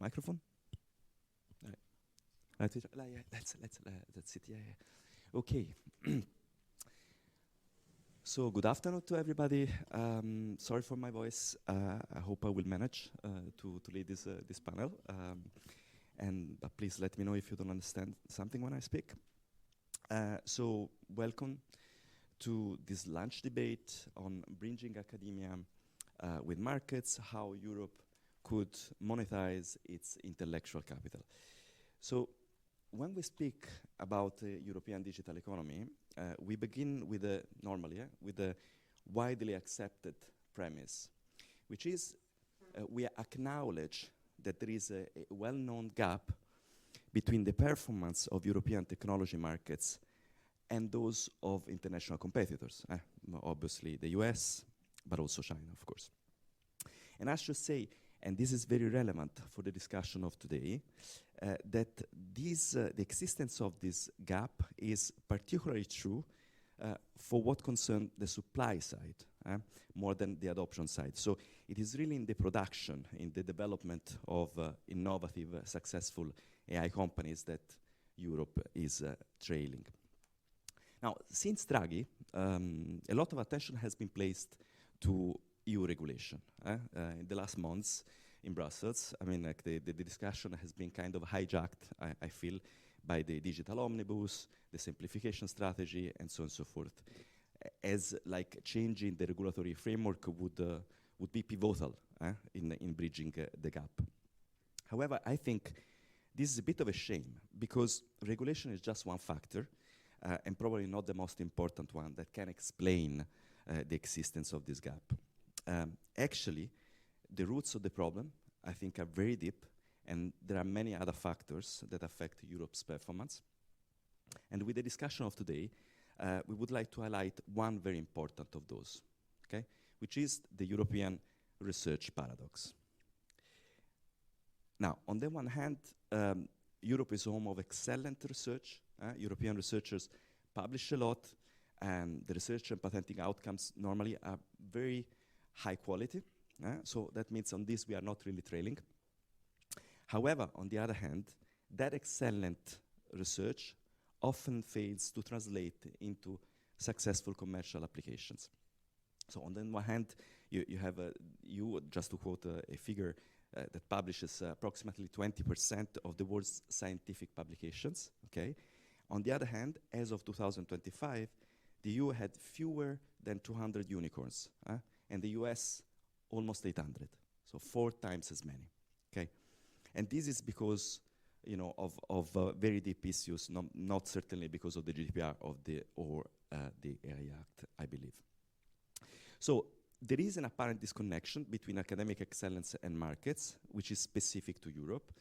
Microphone? Let's sit. Yeah, yeah. Okay. So good afternoon to everybody. Sorry for my voice. I hope I will manage to lead this panel. But please let me know if you don't understand something when I speak. So welcome to this lunch debate on bridging academia with markets, how Europe could monetize its intellectual capital. So when we speak about the European digital economy, we begin with with a widely accepted premise, which is we acknowledge that there is a well-known gap between the performance of European technology markets and those of international competitors, obviously the US, but also China, of course. And I should say, and this is very relevant for the discussion of today, that the existence of this gap is particularly true for what concerns the supply side, more than the adoption side. So it is really in the production, in the development of innovative, successful AI companies that Europe is trailing. Now, since Draghi, a lot of attention has been placed to EU regulation. In the last months in Brussels, I mean, like the discussion has been kind of hijacked, I feel, by the digital omnibus, the simplification strategy, and so on and so forth, as like changing the regulatory framework would be pivotal in bridging the gap. However, I think this is a bit of a shame, because regulation is just one factor, and probably not the most important one that can explain the existence of this gap. Actually, the roots of the problem, I think, are very deep, and there are many other factors that affect Europe's performance. And with the discussion of today, we would like to highlight one very important of those, okay, which is the European research paradox. Now, on the one hand, Europe is home of excellent research. European researchers publish a lot, and the research and patenting outcomes normally are very high quality. So that means on this we are not really trailing. However, on the other hand, that excellent research often fails to translate into successful commercial applications. So on the one hand, you have just to quote a figure that publishes approximately 20% of the world's scientific publications. Okay. On the other hand, as of 2025, the EU had fewer than 200 unicorns, and the US almost 800, so 4 times as many. Okay, and this is because, you know, of very deep issues, not certainly because of the GDPR or the AI Act, I believe. So there is an apparent disconnection between academic excellence and markets, which is specific to Europe.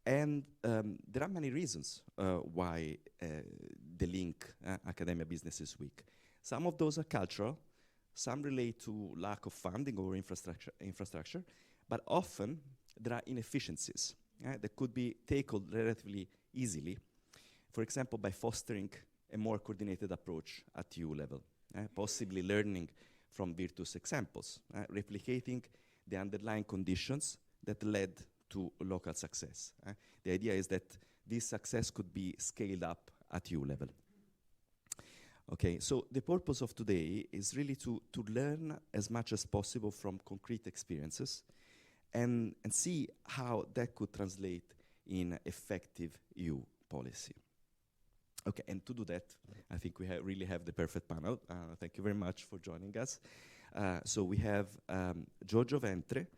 And there are many reasons why the link academia business is weak. Some of those are cultural, some relate to lack of funding or infrastructure, but often there are inefficiencies that could be tackled relatively easily, for example, by fostering a more coordinated approach at EU level, possibly learning from virtuous examples, replicating the underlying conditions that led to local success. The idea is that this success could be scaled up at EU level. Okay, so the purpose of today is really to learn as much as possible from concrete experiences and see how that could translate in effective EU policy. Okay, and to do that, I think we really have the perfect panel. Thank you very much for joining us. So we have Giorgio Ventre,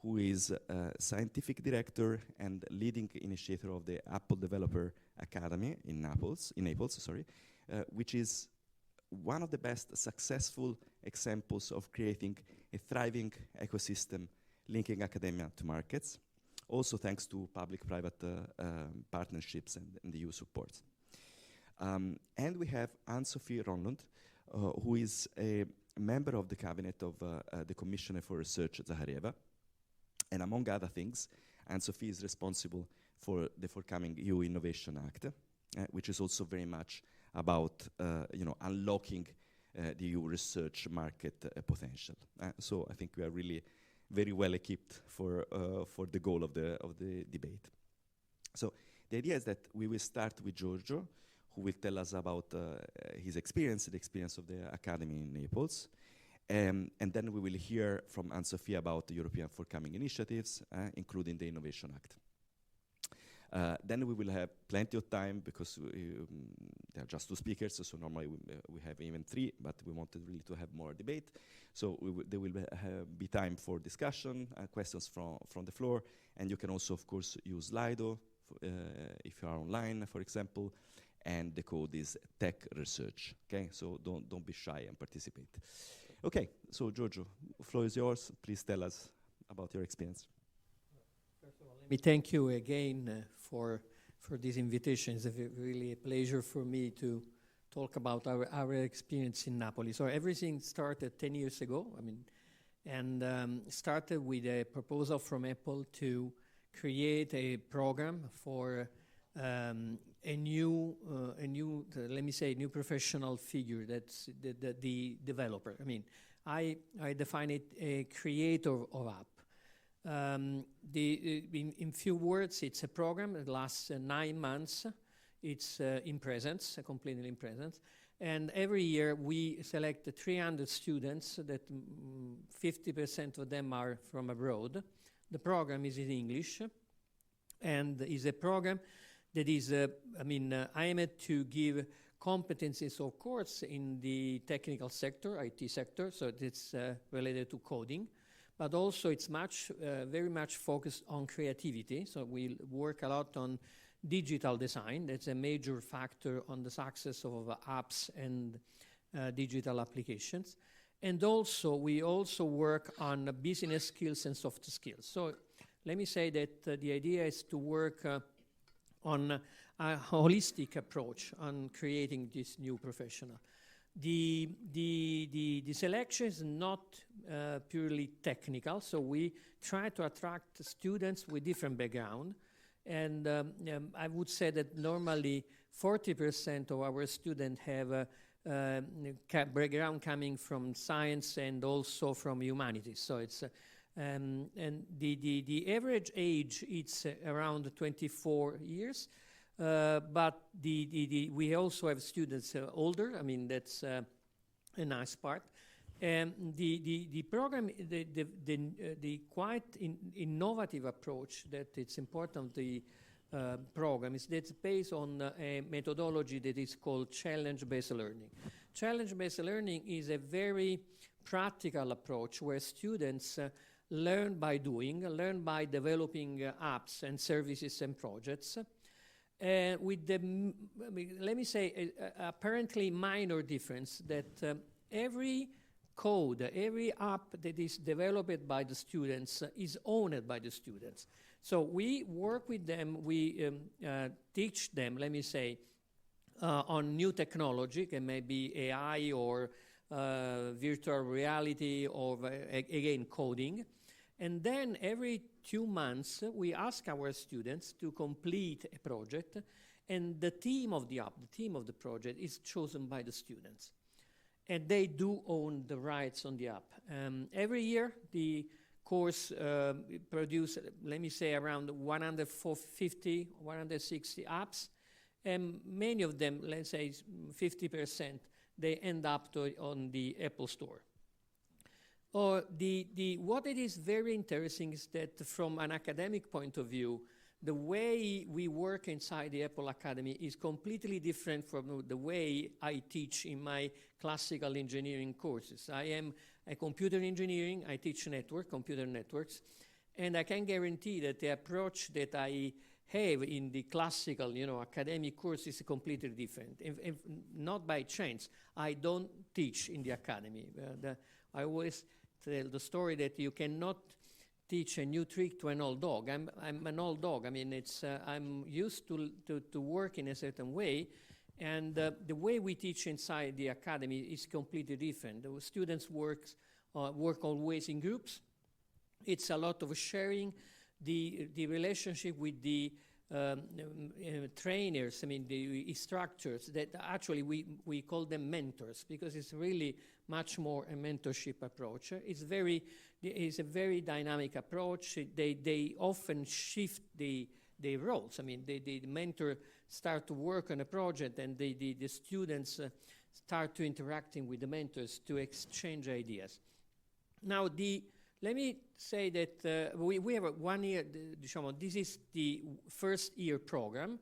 who is scientific director and leading initiator of the Apple Developer Academy in Naples, which is one of the best successful examples of creating a thriving ecosystem linking academia to markets, also thanks to public-private partnerships and the EU support. And we have Anne-Sophie Ronlund, who is a member of the cabinet of the Commissioner for Research, Zahareva. And among other things, Anne-Sophie is responsible for the forthcoming EU Innovation Act, which is also very much about unlocking the EU research market potential. So I think we are really very well equipped for the goal of the debate. So the idea is that we will start with Giorgio, who will tell us about his experience, the experience of the academy in Naples. And then we will hear from Anne-Sophie about the European forthcoming initiatives, including the Innovation Act. Then we will have plenty of time because there are just two speakers, so normally we have even three, but we wanted really to have more debate. So there will be time for discussion, questions from the floor, and you can also, of course, use Slido if you are online, for example, and the code is tech research. Okay, so don't be shy and participate. Okay, so Giorgio, the floor is yours. Please tell us about your experience. First of all, let me thank you again for this invitation. It's really a pleasure for me to talk about our experience in Napoli. So everything started 10 years ago. And started with a proposal from Apple to create a program for a new, let me say, new professional figure. That's the developer. I define it a creator of app. In few words, it's a program that lasts 9 months. It's in presence, completely in presence. And every year we select 300 students that 50% of them are from abroad. The program is in English and is a program that is, aimed to give competencies, of course, in the technical sector, IT sector, so it's related to coding, but also it's very much focused on creativity. So we work a lot on digital design. That's a major factor on the success of apps and digital applications. And also, we also work on business skills and soft skills. So let me say that the idea is to work on a holistic approach on creating this new professional. The selection is not purely technical, so we try to attract students with different background. And I would say that normally 40% of our students have a background coming from science and also from humanities. So it's and the average age it's around 24 years, but we also have students older. That's a nice part. And the program, the quite innovative approach that it's important the program is that's based on a methodology that is called challenge-based learning. Challenge-based learning is a very practical approach where students learn by doing, learn by developing apps and services and projects. With the, let me say, apparently minor difference that every code, every app that is developed by the students is owned by the students. So we work with them, we teach them, let me say, on new technology, it may be AI or virtual reality or, again, coding. And then every 2 months, we ask our students to complete a project, and the team of the app, the team of the project is chosen by the students. And they do own the rights on the app. Every year, the course produce, let me say, around 150, 160 apps, and many of them, let's say 50%, they end up on the Apple Store. What it is very interesting is that from an academic point of view, the way we work inside the Apple Academy is completely different from the way I teach in my classical engineering courses. I am a computer engineering, I teach computer networks, and I can guarantee that the approach that I have in the classical, academic course is completely different. If not by chance, I don't teach in the academy. I always tell the story that you cannot teach a new trick to an old dog. I'm an old dog. I'm used to work in a certain way, and the way we teach inside the academy is completely different. The students work always in groups. It's a lot of sharing. The relationship with the trainers, I mean, the instructors, that actually we call them mentors, because it's really much more a mentorship approach. It's a very dynamic approach. They often shift the roles. I mean, the mentor start to work on a project, and the students start to interacting with the mentors to exchange ideas. Now, let me say that we have a 1 year, this is the first year program,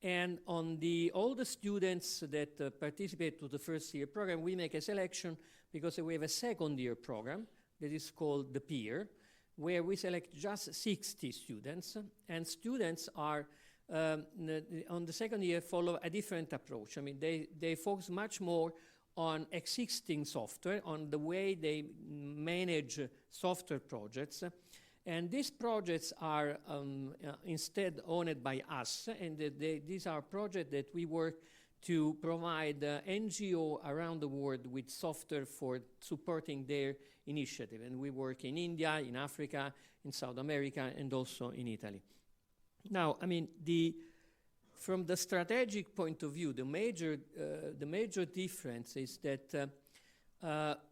and on all the students that participate to the first year program, we make a selection because we have a second year program that is called the peer, where we select just 60 students, and students are on the second year follow a different approach. I mean, they focus much more on existing software, on the way they manage software projects. And these projects are instead owned by us, and these are projects that we work to provide NGO around the world with software for supporting their initiative. And we work in India, in Africa, in South America, and also in Italy. Now, I mean, from the strategic point of view, the major difference is that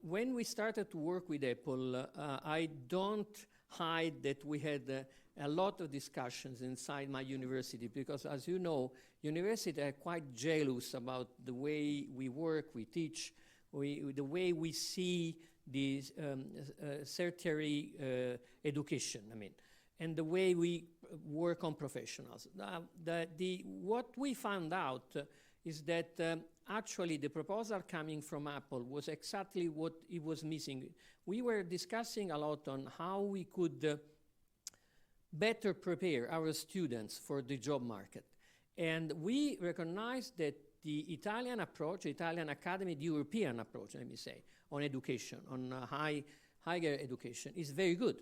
when we started to work with Apple, I don't hide that we had a lot of discussions inside my university, because, as you know, universities are quite jealous about the way we work, we teach, the way we see this tertiary education, I mean, and the way we work on professionals. What we found out is that actually the proposal coming from Apple was exactly what it was missing. We were discussing a lot on how we could better prepare our students for the job market. And we recognized that the Italian approach, Italian academy, the European approach, let me say, on education, on higher education is very good,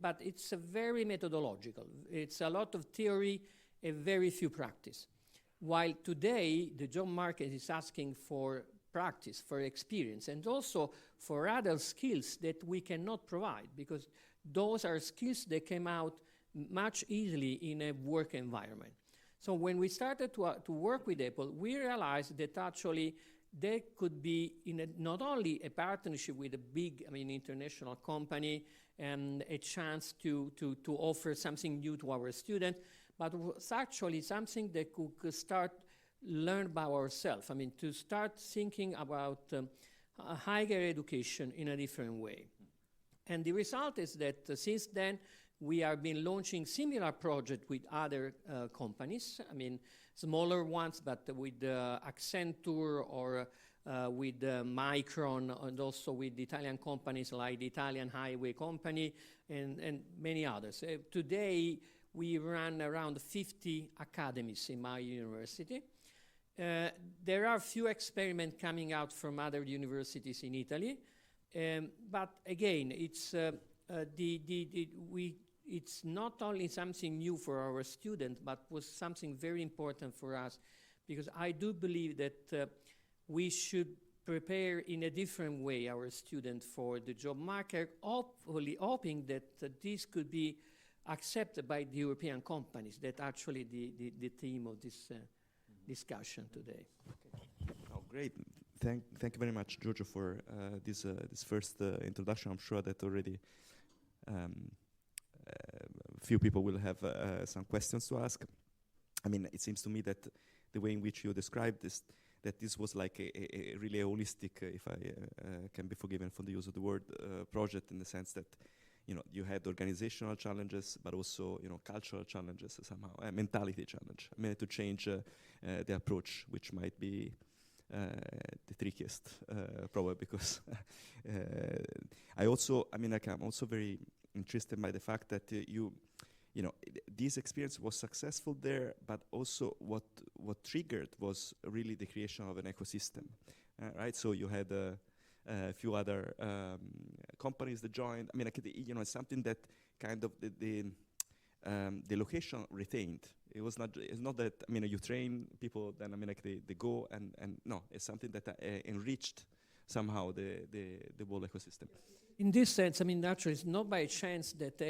but it's a very methodological. It's a lot of theory and very few practice. While today the job market is asking for practice, for experience, and also for other skills that we cannot provide, because those are skills that came out much easily in a work environment. So when we started to work with Apple, we realized that actually there could be not only a partnership with a big, international company and a chance to offer something new to our students, but it was actually something that could start learn by ourselves. To start thinking about higher education in a different way. And the result is that since then, we have been launching similar projects with other companies. Smaller ones, but with Accenture or with Micron, and also with Italian companies like the Italian Highway Company and many others. Today, we run around 50 academies in my university. There are few experiments coming out from other universities in Italy, but again, it's not only something new for our students, but was something very important for us, because I do believe that we should prepare in a different way our students for the job market, hopefully hoping that this could be accepted by the European companies. That actually the theme of this discussion today. Okay. Oh, great. Thank you very much, Giorgio, for this first introduction. I'm sure that already few people will have some questions to ask. It seems to me that the way in which you described this, that this was like a really holistic, if I can be forgiven for the use of the word, project, in the sense that you had organizational challenges, but also cultural challenges somehow, a mentality challenge. To change the approach, which might be the trickiest, probably, because I'm also very interested by the fact that this experience was successful there, but also what triggered was really the creation of an ecosystem, right? So you had a few other companies that joined. It's something that kind of the location retained. It's not that you train people, then they go and no, it's something that enriched somehow the whole ecosystem. In this sense, I mean, naturally, it's not by chance that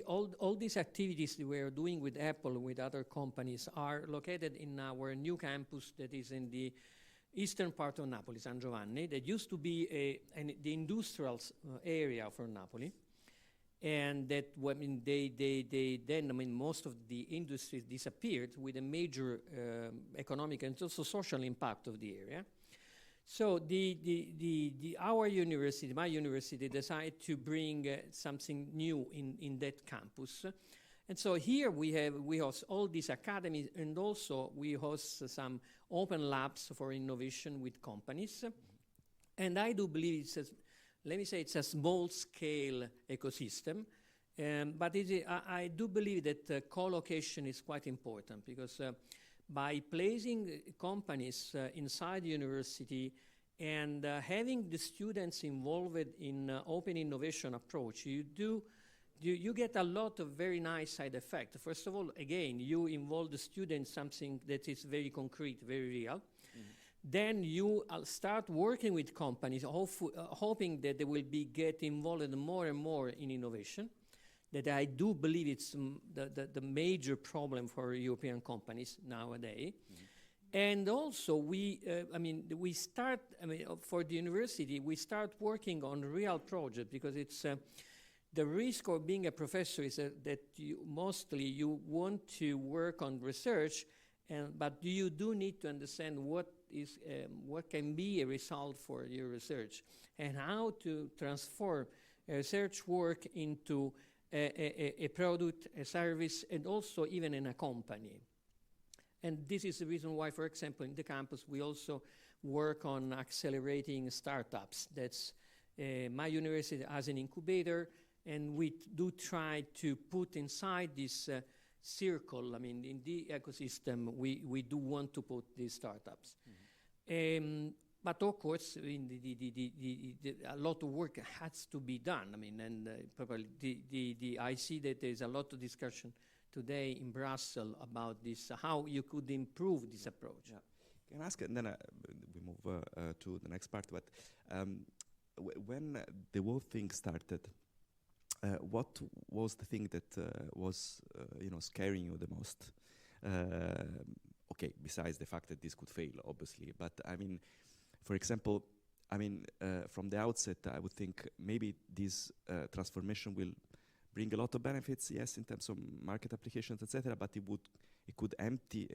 all these activities that we are doing with Apple and with other companies are located in our new campus that is in the eastern part of Napoli, San Giovanni. That used to be the industrial area for Napoli. And that, I mean, then, I mean, most of the industries disappeared with a major economic and also social impact of the area. So our university, my university, decided to bring something new in that campus. And so here we host all these academies, and also we host some open labs for innovation with companies. And I do believe it's a small-scale ecosystem, but I do believe that co-location is quite important, because by placing companies inside the university and having the students involved in open innovation approach, you get a lot of very nice side effects. First of all, again, you involve the students in something that is very concrete, very real. Then you start working with companies, hoping that they will get involved more and more in innovation. That I do believe it's the major problem for European companies nowadays. And also for the university, we start working on real projects, because it's the risk of being a professor is that mostly you want to work on research, but you do need to understand what can be a result for your research, and how to transform research work into a product, a service, and also even in a company. And this is the reason why, for example, in the campus, we also work on accelerating startups. That's my university has an incubator, and we do try to put inside this circle, I mean, in the ecosystem, we do want to put these startups. But of course, I mean, a lot of work has to be done. I mean, and probably I see that there's a lot of discussion today in Brussels about this, how you could improve this approach. Yeah. Can I ask, and then we move to the next part, but when the whole thing started, what was the thing that was scaring you the most? Okay, besides the fact that this could fail, obviously, but I mean, for example, I mean, from the outset, I would think maybe this transformation will bring a lot of benefits, yes, in terms of market applications, etc. But it could empty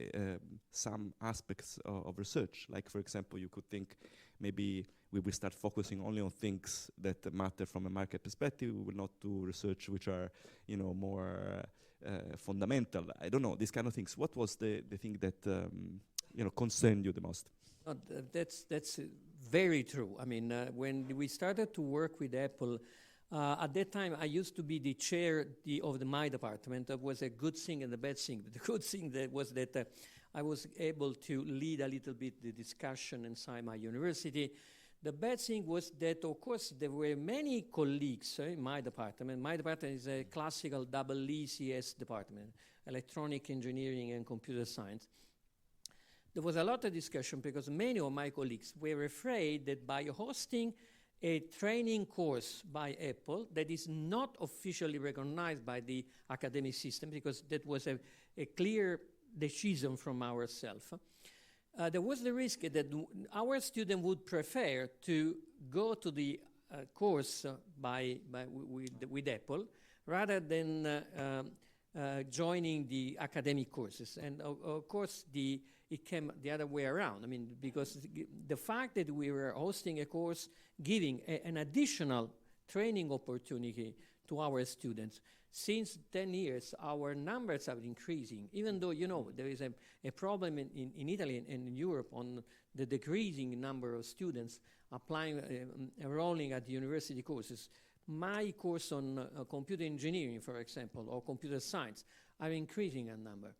some aspects of research. Like, for example, you could think maybe we will start focusing only on things that matter from a market perspective. We will not do research which are, more fundamental. I don't know, these kind of things. What was the thing that concerned you the most? That's very true. I mean, when we started to work with Apple, at that time, I used to be the chair of my department. That was a good thing and a bad thing. The good thing was that I was able to lead a little bit the discussion inside my university. The bad thing was that, of course, there were many colleagues in my department. My department is a classical EECS department, electronic engineering and computer science. There was a lot of discussion because many of my colleagues were afraid that by hosting a training course by Apple that is not officially recognized by the academic system, because that was a clear decision from ourselves, there was the risk that our student would prefer to go to the course with Apple rather than joining the academic courses. And of course, it came the other way around. I mean, because the fact that we were hosting a course giving an additional training opportunity to our students, since 10 years, our numbers are increasing, even though, there is a problem in Italy and in Europe on the decreasing number of students applying, enrolling at the university courses. My course on computer engineering, for example, or computer science, are increasing in number.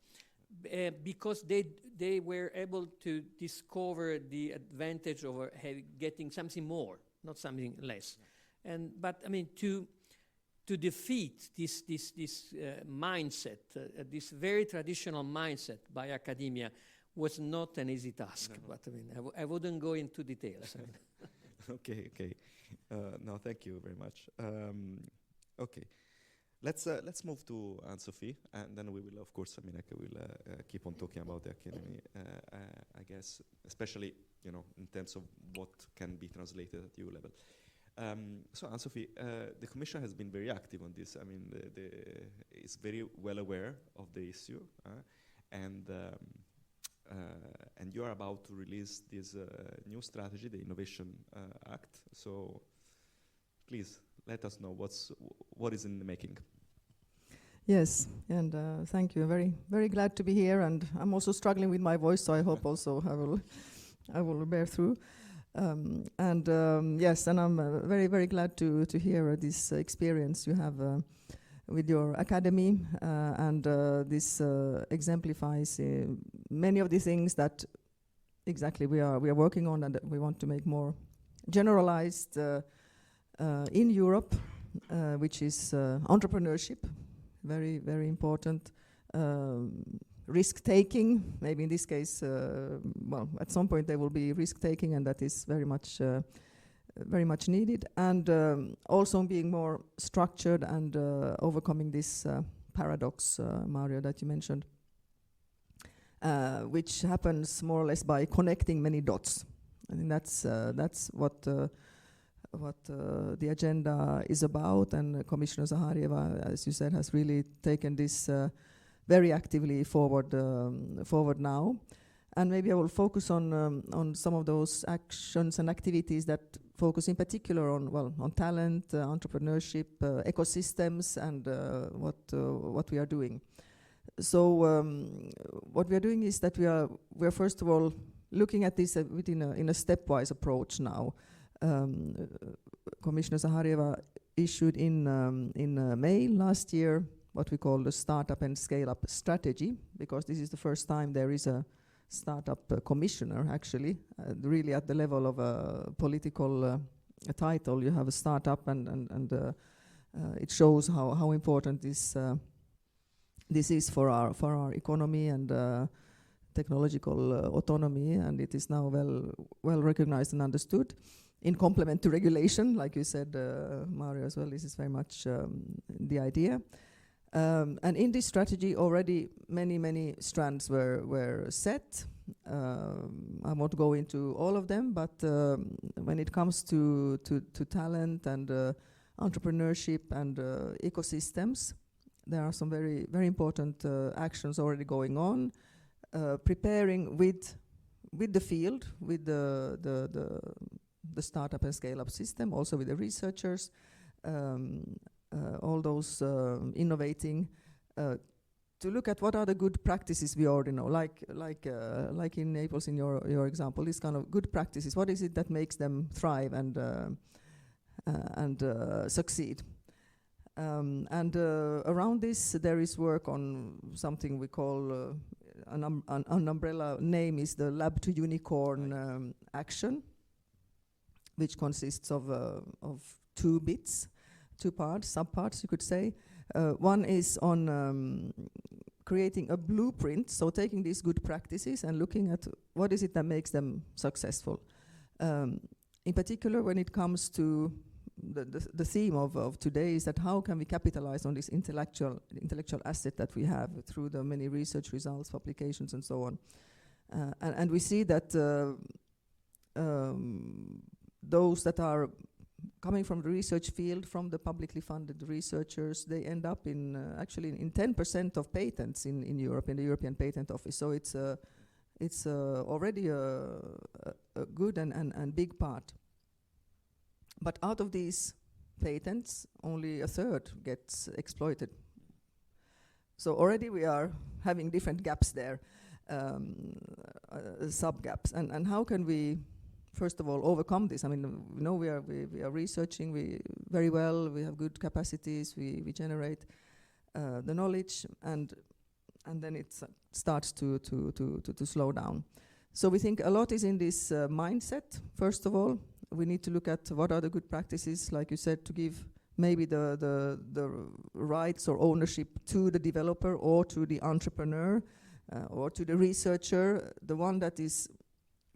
Because they were able to discover the advantage of getting something more, not something less. But I mean, to defeat this mindset, this very traditional mindset by academia, was not an easy task. No. But I mean, I wouldn't go into details. Okay. No, thank you very much. Okay, let's move to Anne-Sophie, and then we will, of course, I mean, I will keep on talking about the academy. I guess, especially in terms of what can be translated at EU level. So Anne-Sophie, the Commission has been very active on this. I mean, it's very well aware of the issue, and you are about to release this new strategy, the Innovation Act. So please let us know what is in the making. Yes, and thank you. Very, very glad to be here, and I'm also struggling with my voice, so I hope also I will bear through. Yes, and I'm very, very glad to hear this experience you have with your academy, and this exemplifies many of the things that exactly we are working on and that we want to make more generalized in Europe, which is entrepreneurship, very, very important. Risk-taking, maybe in this case, well, at some point there will be risk-taking, and that is very much needed. And also being more structured and overcoming this paradox, Mario, that you mentioned, which happens more or less by connecting many dots. I think that's what the agenda is about, and Commissioner Zaharieva, as you said, has really taken this very actively forward now. And maybe I will focus on some of those actions and activities that focus in particular on talent, entrepreneurship, ecosystems, and what we are doing. So what we are doing is that we are first of all looking at this in a stepwise approach now. Commissioner Zaharieva issued in May last year what we call the Startup and Scale-Up Strategy, because this is the first time there is a startup commissioner, actually, really at the level of a political title. You have a startup, and it shows how important this is for our economy and technological autonomy, and it is now well recognized and understood. In complement to regulation, like you said, Mario, as well, this is very much the idea. And in this strategy, already many strands were set. I won't go into all of them, but when it comes to talent and entrepreneurship and ecosystems, there are some very, very important actions already going on, preparing with the field, with the startup and scale-up system, also with the researchers, all those innovating, to look at what are the good practices we already know, like in Naples, in your example, these kind of good practices. What is it that makes them thrive and succeed? And around this, there is work on something we call an umbrella name is the Lab to Unicorn action, which consists of 2 bits. 2 parts, subparts, you could say. One is on creating a blueprint, so taking these good practices and looking at what is it that makes them successful. In particular, when it comes to the theme of today is that how can we capitalize on this intellectual asset that we have through the many research results, publications, and so on. And we see that those that are coming from the research field, from the publicly funded researchers, they end up in actually in 10% of patents in Europe, in the European Patent Office. So it's already a good and big part. But out of these patents, only a third gets exploited. So already we are having different gaps there, sub-gaps. And how can we, first of all, overcome this? I mean, we are researching very well, we have good capacities, we generate the knowledge, and then it starts to slow down. So we think a lot is in this mindset, first of all. We need to look at what are the good practices, like you said, to give maybe the rights or ownership to the developer or to the entrepreneur or to the researcher, the one that is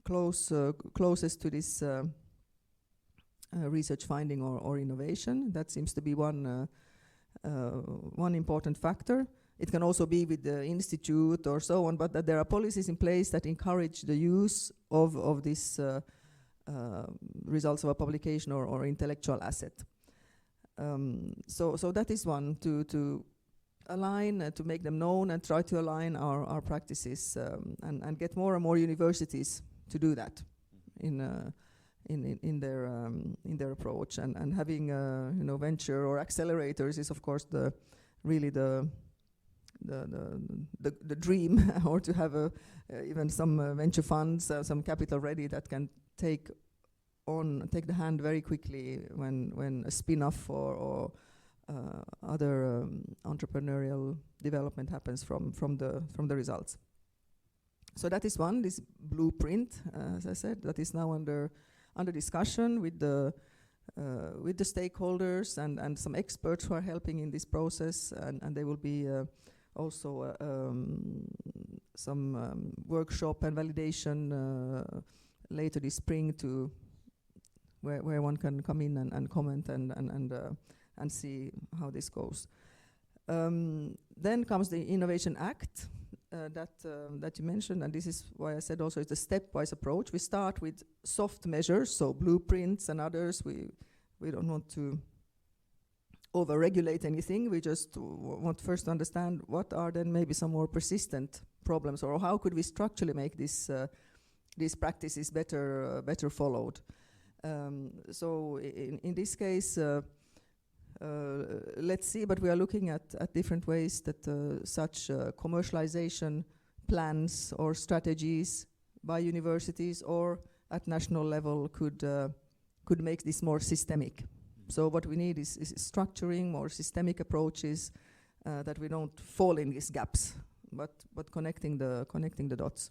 closest to this research finding or innovation. That seems to be one important factor. It can also be with the institute or so on, but that there are policies in place that encourage the use of this results of a publication or intellectual asset. So that is one, to align, to make them known and try to align our practices and get more and more universities to do that in their approach. And having venture or accelerators is of course really the dream, or to have even some venture funds, some capital ready that can take the hand very quickly when a spin-off or other entrepreneurial development happens from the results. So that is one, this blueprint, as I said, that is now under discussion with the stakeholders and some experts who are helping in this process, and there will be also some workshop and validation later this spring to where one can come in and comment and see how this goes. Then comes the Innovation Act that you mentioned, and this is why I said also it's a stepwise approach. We start with soft measures, so blueprints and others. We don't want to over-regulate anything. We just want first to understand what are then maybe some more persistent problems, or how could we structurally make these practices better followed. So in this case, let's see, but we are looking at different ways that such commercialization plans or strategies by universities or at national level could make this more systemic. So what we need is structuring more systemic approaches that we don't fall in these gaps, but connecting the dots.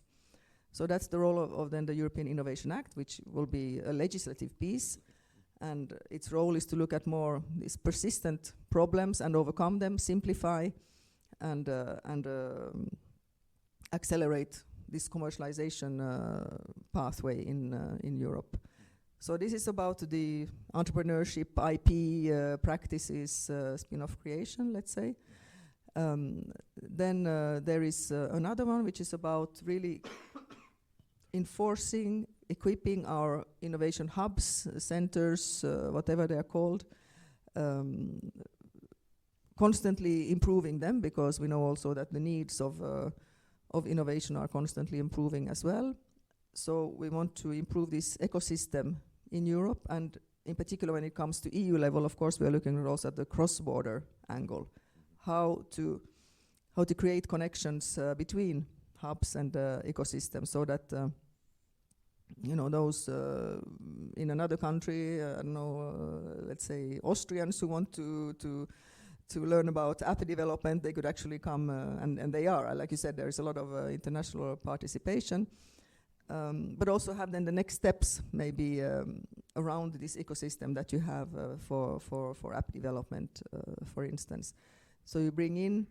So that's the role of then the European Innovation Act, which will be a legislative piece. And its role is to look at more these persistent problems and overcome them, simplify, and accelerate this commercialization pathway in Europe. So this is about the entrepreneurship, IP practices, spin-off creation, let's say. Then there is another one which is about really enforcing, equipping our innovation hubs, centers, whatever they are called, constantly improving them, because we know also that the needs of innovation are constantly improving as well. So we want to improve this ecosystem in Europe, and in particular when it comes to EU level, of course, we are looking also at the cross-border angle, how to create connections between hubs and ecosystems, so that those in another country, I don't know, let's say Austrians who want to learn about app development, they could actually come, and they are. Like you said, there is a lot of international participation, but also have then the next steps maybe around this ecosystem that you have for app development, for instance. So you bring in,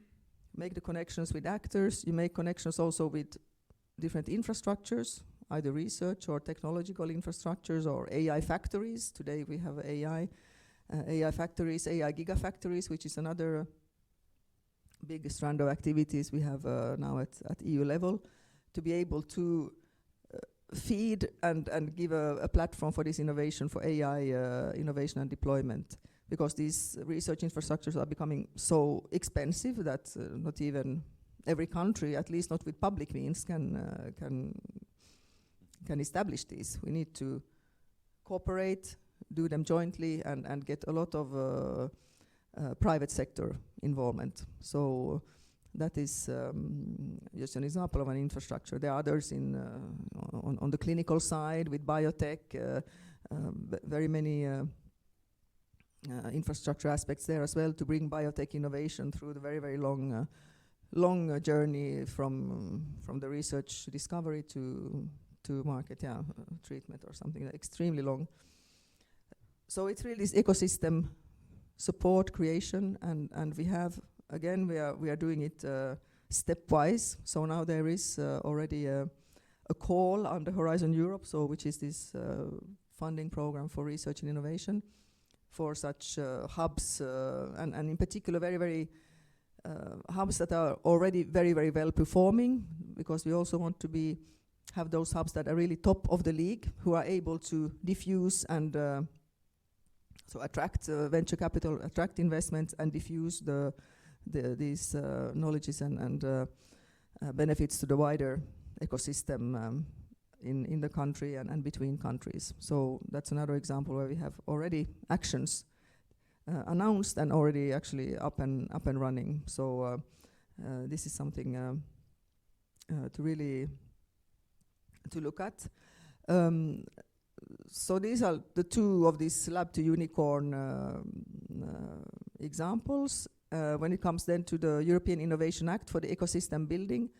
make the connections with actors, you make connections also with different infrastructures, either research or technological infrastructures or AI factories. Today we have AI factories, AI gigafactories, which is another big strand of activities we have now at EU level, to be able to feed and give a platform for this innovation, for AI innovation and deployment. Because these research infrastructures are becoming so expensive that not even every country, at least not with public means, can establish these. We need to cooperate, do them jointly, and get a lot of private sector involvement. So that is just an example of an infrastructure. There are others on the clinical side with biotech, very many infrastructure aspects there as well to bring biotech innovation through the very, very long journey from the research discovery to market, treatment or something extremely long. So it's really this ecosystem support creation, and we have, again, we are doing it stepwise. So now there is already a call under Horizon Europe, so which is this funding program for research and innovation for such hubs, and in particular very hubs that are already very well performing, because we also want to have those hubs that are really top of the league, who are able to diffuse and so attract venture capital, attract investments, and diffuse these knowledges and benefits to the wider ecosystem in the country and between countries. So that's another example where we have already actions announced and already actually up and running. So this is something to really to look at. So these are the two of these lab to unicorn examples. When it comes then to the European Innovation Act for the ecosystem building,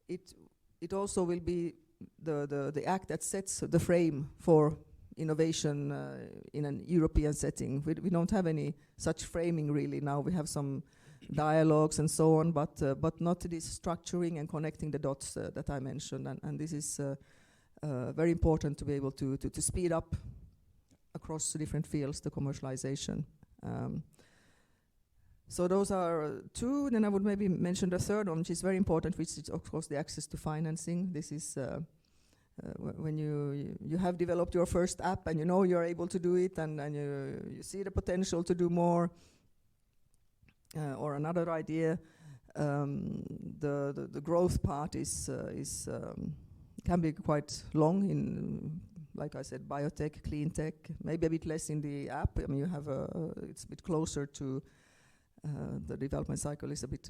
it also will be the act that sets the frame for innovation in an European setting. We don't have any such framing really now. We have some dialogues and so on, but not this structuring and connecting the dots that I mentioned. And this is very important to be able to speed up across different fields the commercialization. So those are two. Then I would maybe mention the third one, which is very important, which is of course the access to financing. This is when you have developed your first app and you know you're able to do it, and you see the potential to do more. Or another idea, the growth part is can be quite long in, like I said, biotech, clean tech, maybe a bit less in the app. I mean, you have it's a bit closer to the development cycle is a bit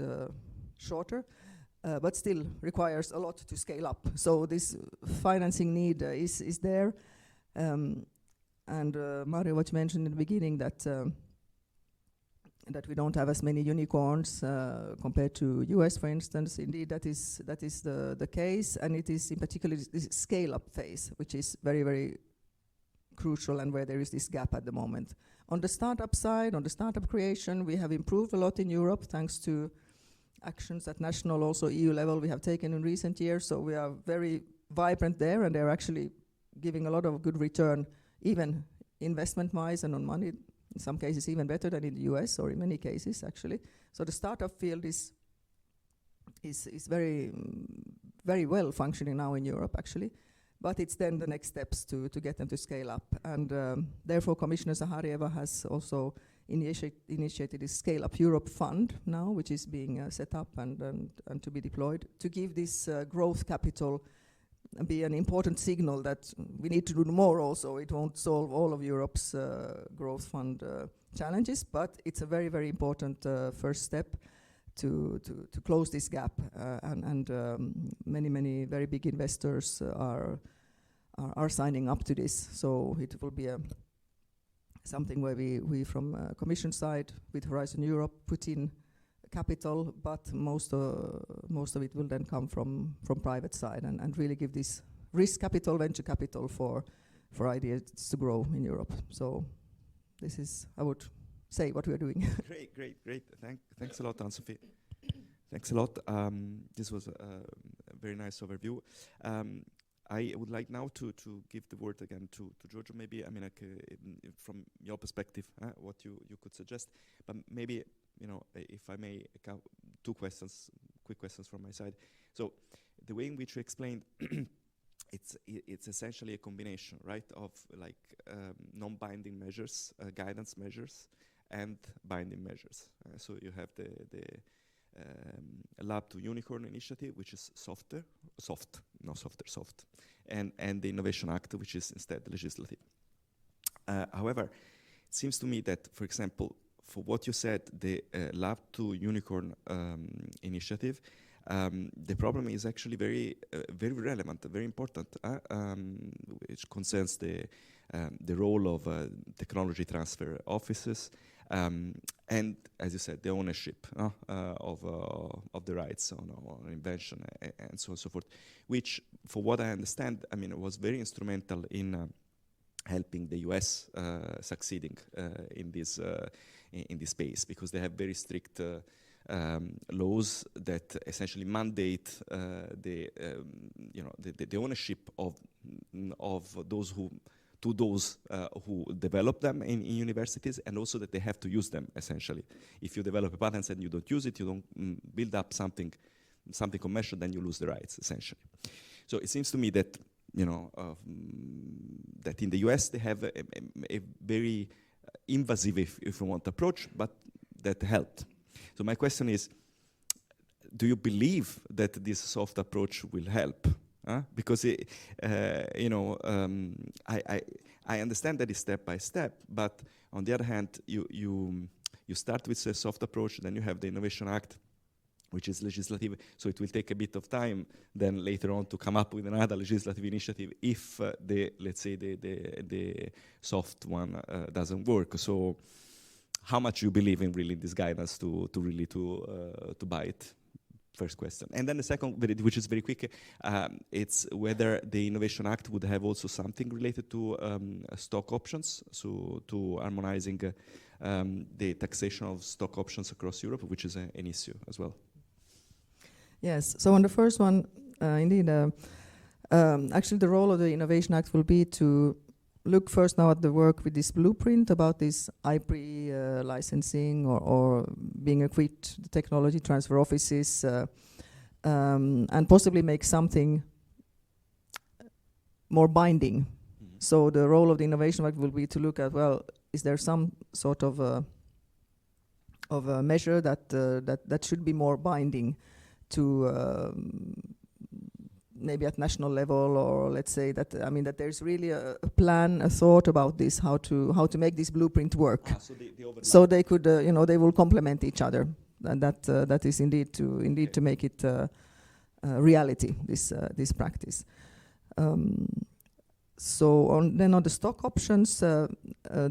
shorter, but still requires a lot to scale up. So this financing need is there, and Mario, what you mentioned in the beginning, that we don't have as many unicorns compared to US, for instance. Indeed, that is the case, and it is in particular this scale-up phase, which is very crucial, and where there is this gap at the moment. On the startup side, on the startup creation, we have improved a lot in Europe thanks to actions at national, also EU level we have taken in recent years. So we are very vibrant there, and they're actually giving a lot of good return, even investment-wise and on money. In some cases even better than in the US, or in many cases actually. So the startup field is very well functioning now in Europe actually, but it's then the next steps to get them to scale up. And therefore Commissioner Zaharieva has also initiated this Scale Up Europe Fund now, which is being set up and to be deployed to give this growth capital be an important signal that we need to do more also. It won't solve all of Europe's growth fund challenges, but it's a very important first step to close this gap. And many very big investors are signing up to this. So it will be something where we from Commission side with Horizon Europe put in capital, but most of it will then come from private side and really give this risk capital, venture capital for ideas to grow in Europe. So this is, I would say, what we are doing. Great. Thanks a lot, Anne-Sophie. Thanks a lot. This was a very nice overview. I would like now to give the word again to Giorgio. Maybe, I mean, from your perspective, what you could suggest, but maybe, you know, if I may, quick questions from my side. So the way in which you explained, it's essentially a combination, right, of like non-binding measures, guidance measures, and binding measures. So you have the Lab to Unicorn initiative, which is soft, and the Innovation Act, which is instead legislative. However, it seems to me that, for example, for what you said, the Lab to Unicorn initiative, the problem is actually very relevant, very important, which concerns the role of technology transfer offices, and, as you said, the ownership of the rights on invention and so on and so forth, which, for what I understand, I mean, was very instrumental in helping the US succeeding in this space, because they have very strict laws that essentially mandate the ownership of those who to those who develop them in universities, and also that they have to use them, essentially. If you develop a patent and you don't use it, you don't build up something commercial, then you lose the rights, essentially. So it seems to me that, that in the US they have a very invasive, if you want, approach, but that helped. So my question is, do you believe that this soft approach will help? Because I understand that it's step by step, but on the other hand, you start with a soft approach, then you have the Innovation Act, which is legislative, so it will take a bit of time then later on to come up with another legislative initiative if let's say the soft one doesn't work. So how much you believe in really this guidance to buy it? First question. And then the second, which is very quick, it's whether the Innovation Act would have also something related to stock options, so to harmonizing the taxation of stock options across Europe, which is an issue as well. Yes, so on the first one, indeed, actually the role of the Innovation Act will be to look first now at the work with this blueprint about this IP licensing or being equipped the technology transfer offices and possibly make something more binding. Mm-hmm. So the role of the Innovation Act will be to look at, well, is there some sort of a measure that should be more binding to maybe at national level, or let's say that that there's really a plan, a thought about this, how to make this blueprint work. So they could, they will complement each other, and that is indeed to make it reality. This practice. So then on the stock options, the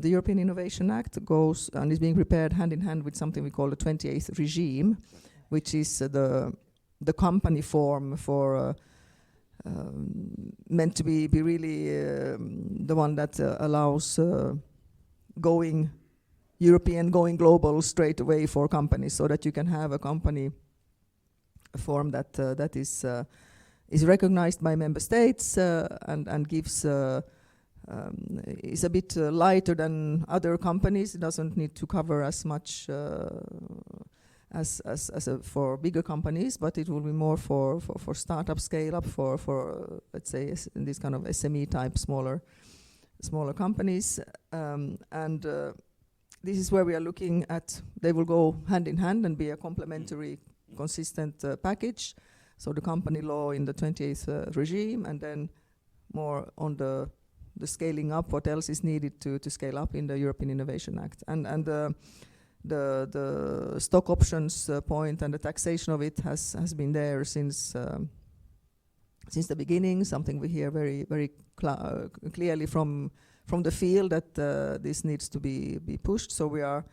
European Innovation Act goes and is being prepared hand in hand with something we call the 28th regime, which is the company form for. Meant to be really the one that allows going European, going global straight away for companies, so that you can have a company form that is recognized by member states and gives is a bit lighter than other companies. It doesn't need to cover as much for bigger companies, but it will be more for startup, scale up, for let's say in this kind of SME type smaller companies, and this is where we are looking at. They will go hand in hand and be a complementary, consistent package. So the company law in the 28th regime, and then more on the scaling up. What else is needed to scale up in the European Innovation Act, and the stock options point and the taxation of it has been there since the beginning. Something we hear very very clearly from the field that this needs to be pushed. So we are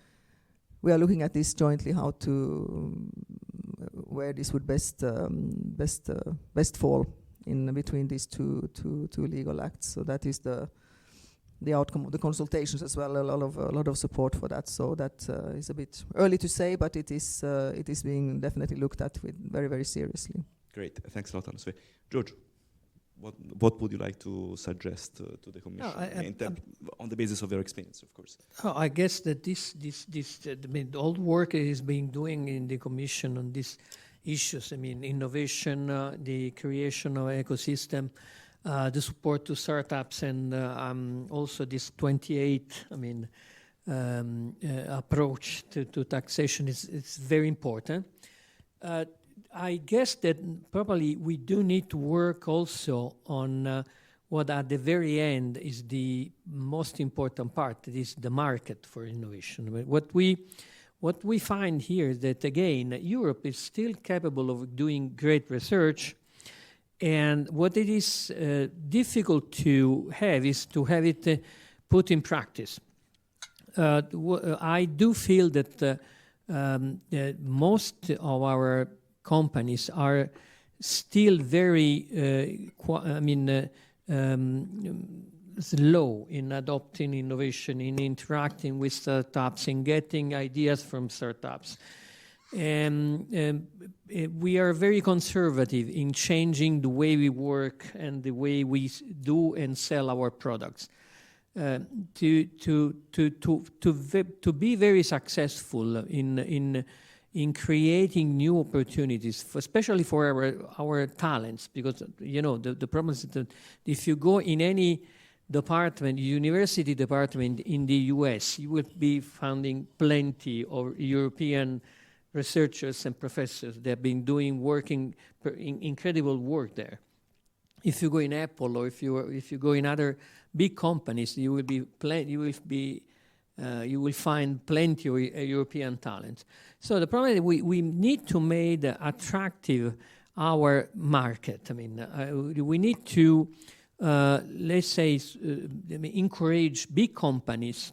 looking at this jointly, how to where this would best fall in between these two legal acts. So that is the outcome of the consultations as well. A lot of support for that. So that is a bit early to say, but it is being definitely looked at with very very seriously. Great, thanks a lot, Anna-Sophia. George, what would you like to suggest to the Commission on the basis of your experience, of course? I guess that this all the work is being doing in the Commission on these issues. Innovation, the creation of ecosystem. The support to startups, and also this 28 approach to taxation is very important. I guess that probably we do need to work also on what at the very end is the most important part, that is the market for innovation. What we find here is that, again, Europe is still capable of doing great research. And what it is difficult to have is to have it put in practice. I do feel that most of our companies are still very, slow in adopting innovation, in interacting with startups, in getting ideas from startups. And we are very conservative in changing the way we work and the way we do and sell our products. to be very successful in creating new opportunities, especially for our talents, because the problem is that if you go in any department, university department in the US, you will be finding plenty of European researchers and professors that have been working incredible work there. If you go in Apple or if you go in other big companies, you will find plenty of European talent. So the problem is we need to make attractive our market. I mean, we need to let's say encourage big companies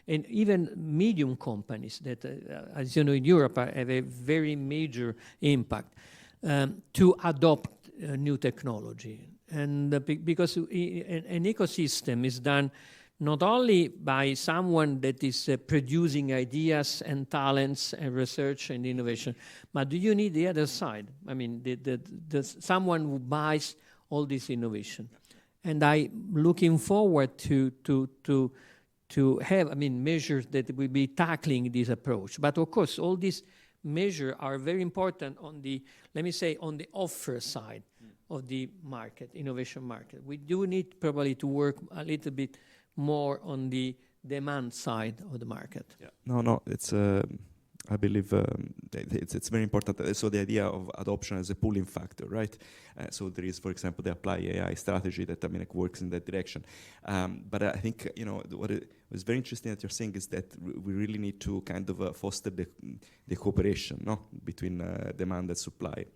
and even medium companies that, as you know, in Europe have a very major impact to adopt new technology. And because an ecosystem is done not only by someone that is producing ideas and talents and research and innovation, but do you need the other side? I mean, someone who buys all this innovation. And I'm looking forward to have, I mean, measures that will be tackling this approach. But of course, all these measures are very important on the, let me say, on the offer side of the market, innovation market. We do need probably to work a little bit more on the demand side of the market. Yeah. No, it's I believe it's very important. So the idea of adoption as a pulling factor, right? So there is, for example, the apply AI strategy that works in that direction. But I think what was very interesting that you're saying is that we really need to kind of foster the cooperation, no, between demand and supply.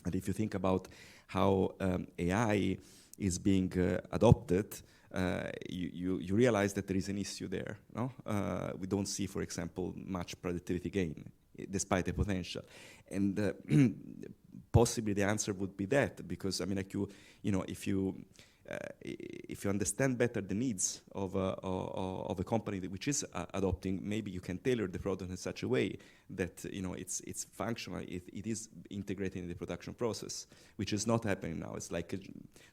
And if you think about how AI is being adopted, you realize that there is an issue there. No, we don't see, for example, much productivity gain, despite the potential. And possibly the answer would be that, because I mean, like if you understand better the needs of a company which is adopting, maybe you can tailor the product in such a way that it's functional, it is integrated in the production process, which is not happening now. It's like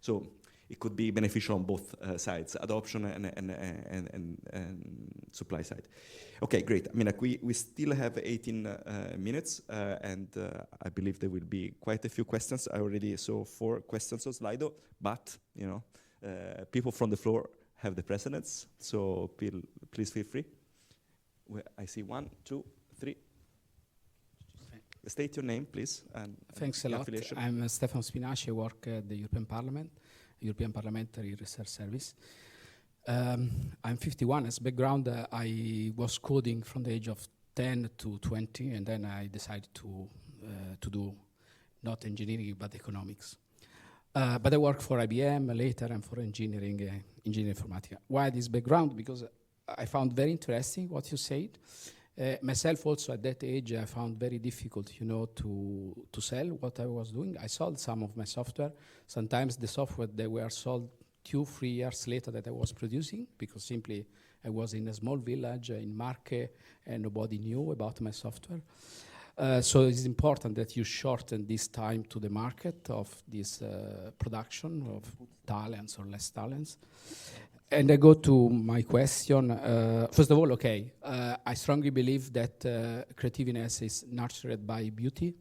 so. It could be beneficial on both sides, adoption and supply side. Okay, great. I mean, like we still have 18 minutes, and I believe there will be quite a few questions. I already saw 4 questions on Slido, but people from the floor have the precedence, so please feel free. I see 1, 2, 3. State your name, please. And thanks a lot. Affiliation. I'm Stefano Spinaci. I work at the European Parliament. European Parliamentary Research Service. I'm 51. As background, I was coding from the age of 10 to 20, and then I decided to do not engineering but economics. But I worked for IBM later and for engineering informatica. Why this background? Because I found very interesting what you said. Myself also at that age, I found very difficult, to sell what I was doing. I sold some of my software. Sometimes the software, they were sold 2-3 years later that I was producing, because simply I was in a small village in Marche and nobody knew about my software. So it's important that you shorten this time to the market of this production of talents or less talents. And I go to my question. First of all, I strongly believe that creativeness is nurtured by beauty.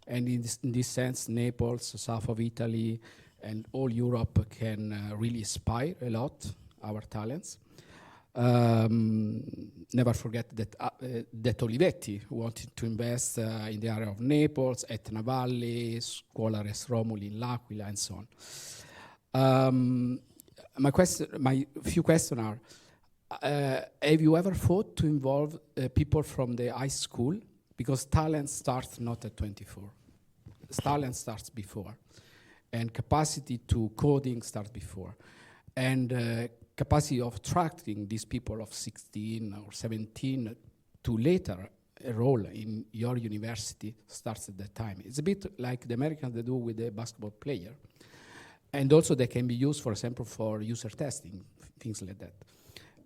And in this sense, Naples, south of Italy, and all Europe can really inspire a lot our talents. Never forget that Olivetti wanted to invest in the area of Naples, Etna Valley, Scuola Res Romuli in L'Aquila, and so on. My few questions are, have you ever thought to involve people from the high school? Because talent starts not at 24. Talent starts before. And capacity to coding starts before. And capacity of attracting these people of 16 or 17 to later enroll in your university starts at that time. It's a bit like the Americans they do with the basketball player. And also they can be used, for example, for user testing, things like that.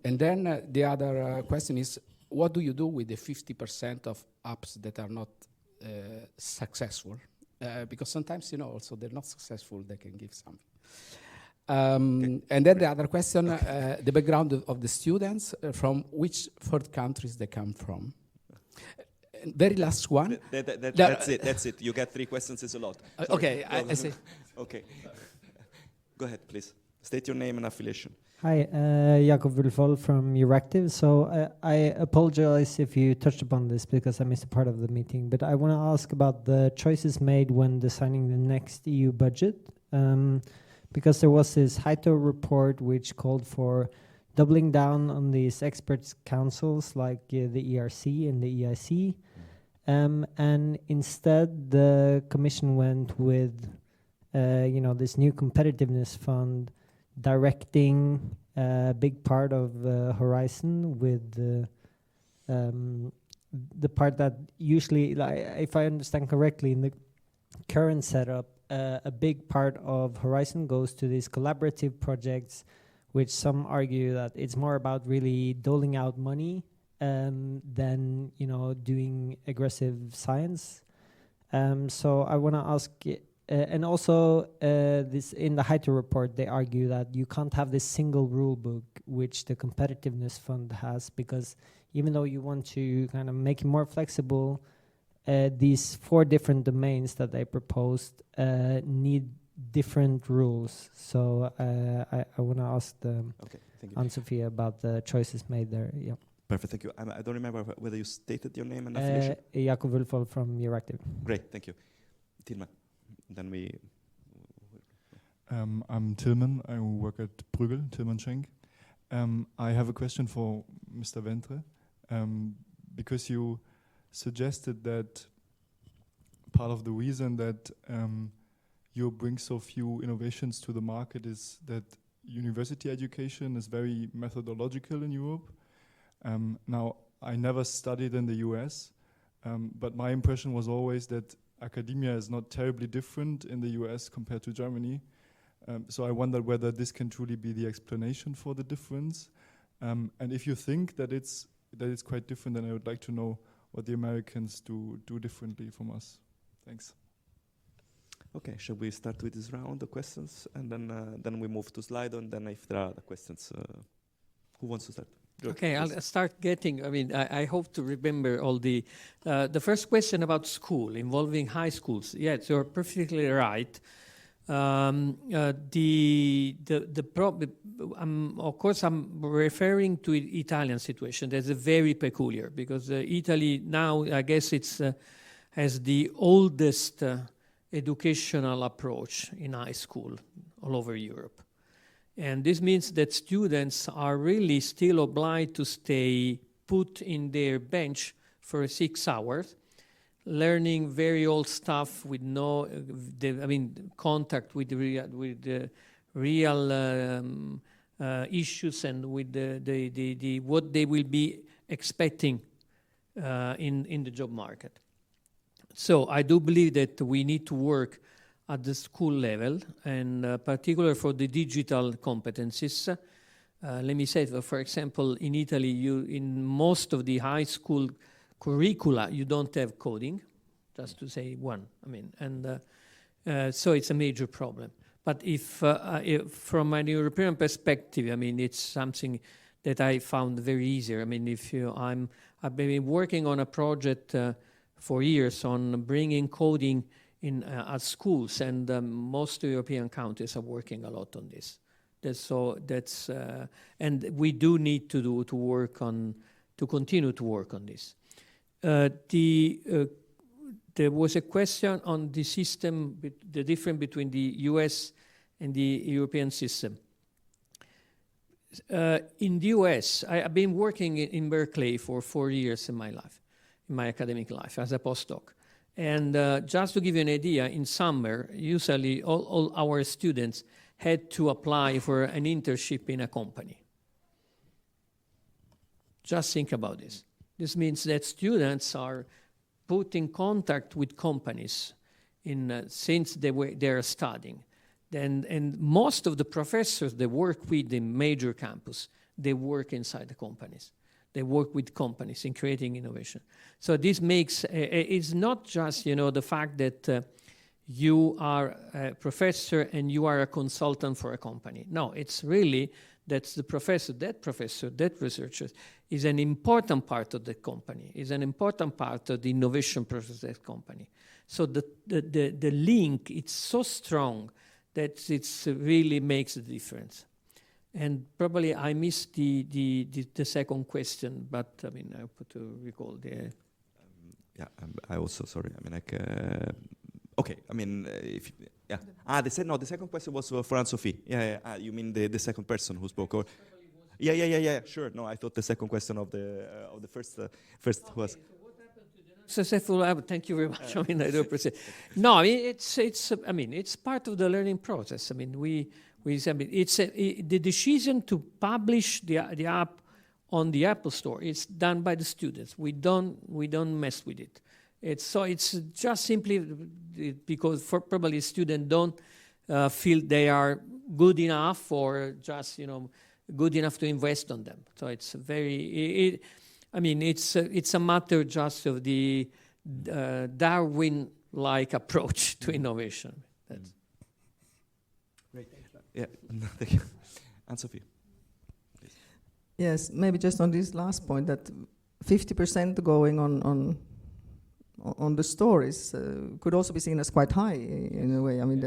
And then the other question is, what do you do with the 50% of apps that are not successful? Because sometimes, also they're not successful, they can give something. And then the other question, the background of the students, from which third countries they come from. Very last one. That's it. You get 3 questions, is a lot. Okay, I see. Okay. Go ahead, please. State your name and affiliation. Hi, Jakob Wulfol from Euractiv. So I apologize if you touched upon this because I missed a part of the meeting, but I want to ask about the choices made when designing the next EU budget. Because there was this HITO report which called for doubling down on these experts councils like the ERC and the EIC. And instead the Commission went with this new competitiveness fund directing a big part of Horizon with the part that usually, like, if I understand correctly, in the current setup, a big part of Horizon goes to these collaborative projects, which some argue that it's more about really doling out money than doing aggressive science. So I want to ask, and also this in the HITO report, they argue that you can't have this single rule book which the competitiveness fund has, because even though you want to kind of make it more flexible, these 4 different domains that they proposed need different rules. So I want to ask Anne-Sophie about the choices made there. Yeah. Perfect, thank you. I don't remember whether you stated your name and affiliation. Jakob Wulfol from Euractiv. Great, thank you. Tilman, then we... I'm Tilman. I work at Bruegel, Tilman Schenk. I have a question for Mr. Ventre, because you suggested that part of the reason that you bring so few innovations to the market is that university education is very methodological in Europe. Now, I never studied in the US, but my impression was always that academia is not terribly different in the US compared to Germany. So I wonder whether this can truly be the explanation for the difference. And if you think that it's quite different, then I would like to know what the Americans do differently from us. Thanks. Okay, shall we start with this round of questions, and then we move to Slido, and then if there are other questions, who wants to start? George, okay, please. I'll start getting, I hope to remember all the first question about school, involving high schools. Yes, you're perfectly right. The problem, of course, I'm referring to Italian situation. That's a very peculiar, because Italy now, I guess, has the oldest educational approach in high school all over Europe. And this means that students are really still obliged to stay put in their bench for 6 hours, learning very old stuff with no, contact with the real issues and with the what they will be expecting in the job market. So I do believe that we need to work at the school level, and particularly for the digital competencies. Let me say that, for example, in Italy, in most of the high school curricula, you don't have coding, just to say one. So it's a major problem. But if from an European perspective, it's something that I found very easier. I've been working on a project for years on bringing coding in at schools, and most European countries are working a lot on this. And we do need to continue to work on this. There was a question on the system, the difference between the US and the European system. In the US, I've been working in Berkeley for 4 years in my life, in my academic life, as a postdoc. And just to give you an idea, in summer, usually all our students had to apply for an internship in a company. Just think about this. This means that students are put in contact with companies since they are studying. And most of the professors they work with in major campus, they work inside the companies. They work with companies in creating innovation. So this makes, it's not just, the fact that you are a professor and you are a consultant for a company. No, it's really that's the professor, that researcher is an important part of the company, is an important part of the innovation process of that company. So the link, it's so strong that it's really makes a difference. And probably I missed the second question, but I mean, I have to recall the... I also, sorry, I mean, like, okay, I mean, if, yeah. The second question was for Anne-Sophie. You mean the second person who spoke? Or yeah, sure. No, I thought the second question of the first was... Successful. Thank you very much. I mean, I do appreciate. No, I mean, it's part of the learning process. I mean, the decision to publish the app on the Apple Store. It's done by the students. We don't mess with it. It's just simply because probably students don't feel they are good enough or just good enough to invest on them. So it's it's a matter just of the Darwin-like approach to innovation. That's great. Yeah, thank you. Anne-Sophie. Yes, maybe just on this last point that 50% going on the stories could also be seen as quite high in a way. I mean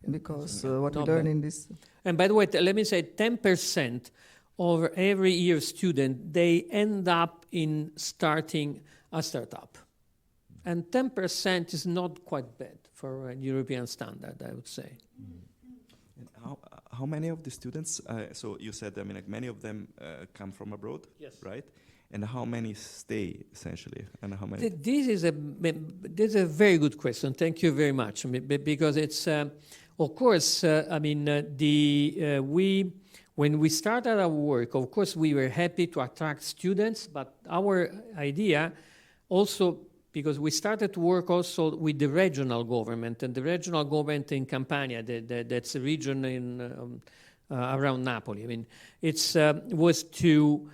because what we learn in this. And by the way, let me say 10% of every year student, they end up in starting a startup. And 10% is not quite bad for a European standard, I would say. And how many of the students, so you said, I mean, like many of them come from abroad, yes, right? And how many stay, essentially? And how many? This is a very good question. Thank you very much. I mean, because it's, of course, when we started our work, of course, we were happy to attract students, but our idea also, because we started to work also with the regional government, and the regional government in Campania, that's a region in around Napoli. I mean, was to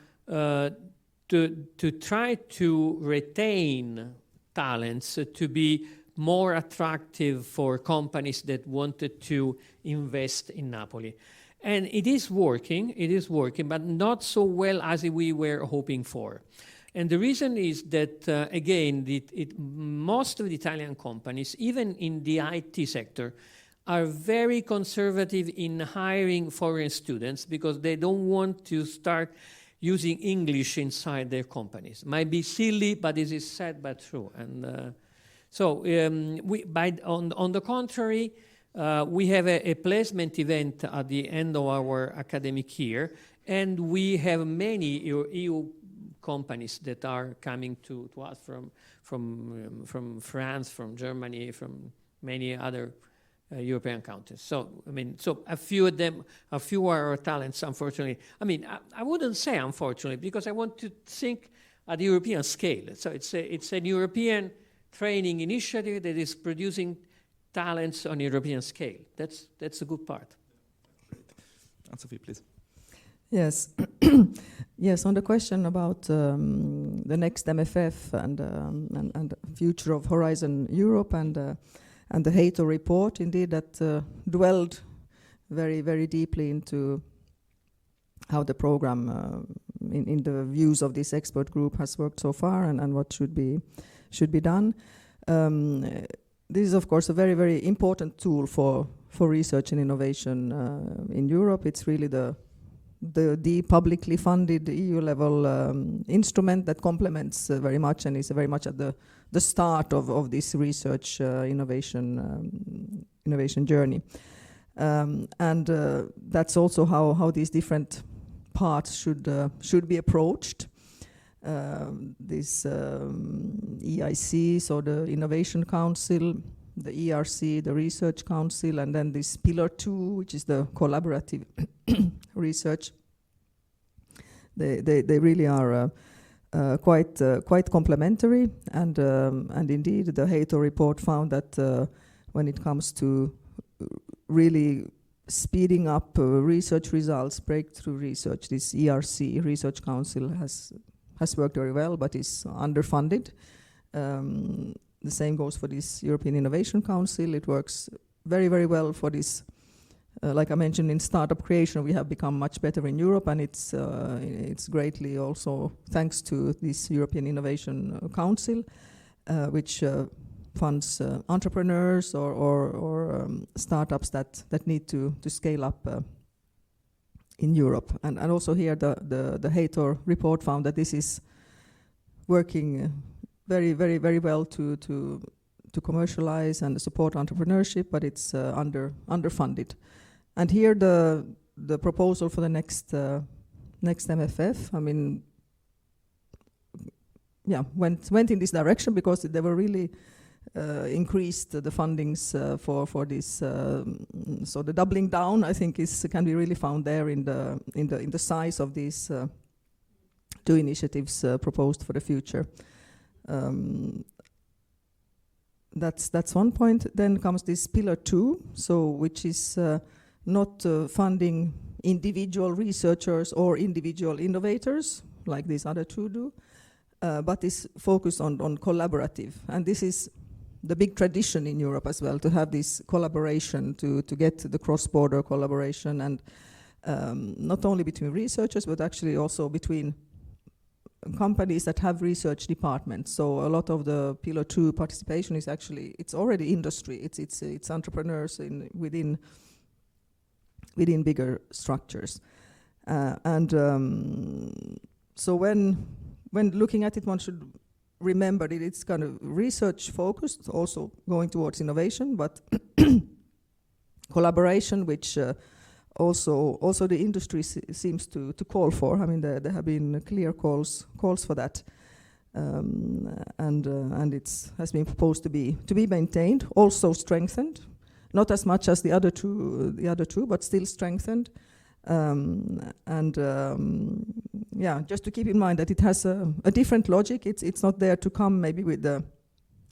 try to retain talents to be more attractive for companies that wanted to invest in Napoli. And it is working, but not so well as we were hoping for. And the reason is that, again, most of the Italian companies, even in the IT sector, are very conservative in hiring foreign students because they don't want to start using English inside their companies. Might be silly, but it is sad but true. And on the contrary, we have a placement event at the end of our academic year, and we have many EU companies that are coming to us from France, from Germany, from many other European countries. So a few of them, a few are our talents, unfortunately. I mean, I wouldn't say unfortunately, because I want to think at the European scale. So it's an European training initiative that is producing talents on European scale. That's a good part. Great. Anne-Sophie, please. Yes. Yes, on the question about the next MFF and the future of Horizon Europe and the Hato report, indeed, that dwelled very, very deeply into how the program, in the views of this expert group, has worked so far and what should be done. This is, of course, a very, very important tool for research and innovation in Europe. It's really the publicly funded EU-level instrument that complements very much and is very much at the start of this research innovation journey. And that's also how these different parts should be approached. This EIC, so the Innovation Council, the ERC, the Research Council, and then this Pillar 2, which is the collaborative research. They really are quite complementary, and indeed the Hato report found that when it comes to really speeding up research results, breakthrough research, this ERC, Research Council, has worked very well, but is underfunded. the same goes for this European Innovation Council. It works very, very well for this. Like I mentioned, in startup creation, we have become much better in Europe, and it's greatly also thanks to this European Innovation Council, which funds entrepreneurs or startups that need to scale up in Europe. And also here, the Hator report found that this is working very, very, very well to commercialize and support entrepreneurship, but it's underfunded. And here the proposal for the next MFF, I mean, yeah, went in this direction because they were really increased the fundings for this. So the doubling down, I think, can be really found there in the size of these two initiatives proposed for the future. That's one point. Then comes this pillar 2, so which is not funding individual researchers or individual innovators like these other two do, but is focused on collaborative. And this is the big tradition in Europe as well, to have this collaboration, to get the cross-border collaboration, and not only between researchers, but actually also between companies that have research departments. So a lot of the pillar 2 participation is actually, it's already industry, it's entrepreneurs within bigger structures. So when looking at it, one should remember that it's kind of research focused, also going towards innovation, but collaboration, which also the industry seems to call for. I mean, there have been clear calls for that, and it has been proposed to be maintained, also strengthened, not as much as the other two, but still strengthened. Just to keep in mind that it has a different logic. It's not there to come maybe with the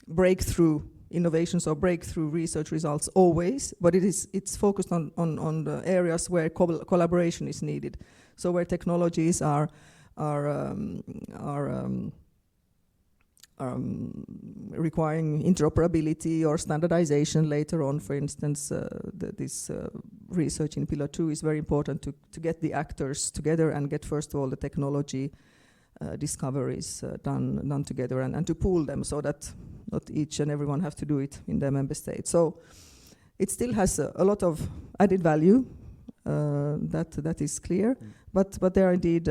breakthrough innovations or breakthrough research results always, but it's focused on the areas where collaboration is needed. So where technologies are requiring interoperability or standardization later on. For instance, this research in Pillar 2 is very important to get the actors together and get, first of all, the technology discoveries done together and to pool them so that not each and everyone have to do it in their member state. So it still has a lot of added value, that is clear, but there are indeed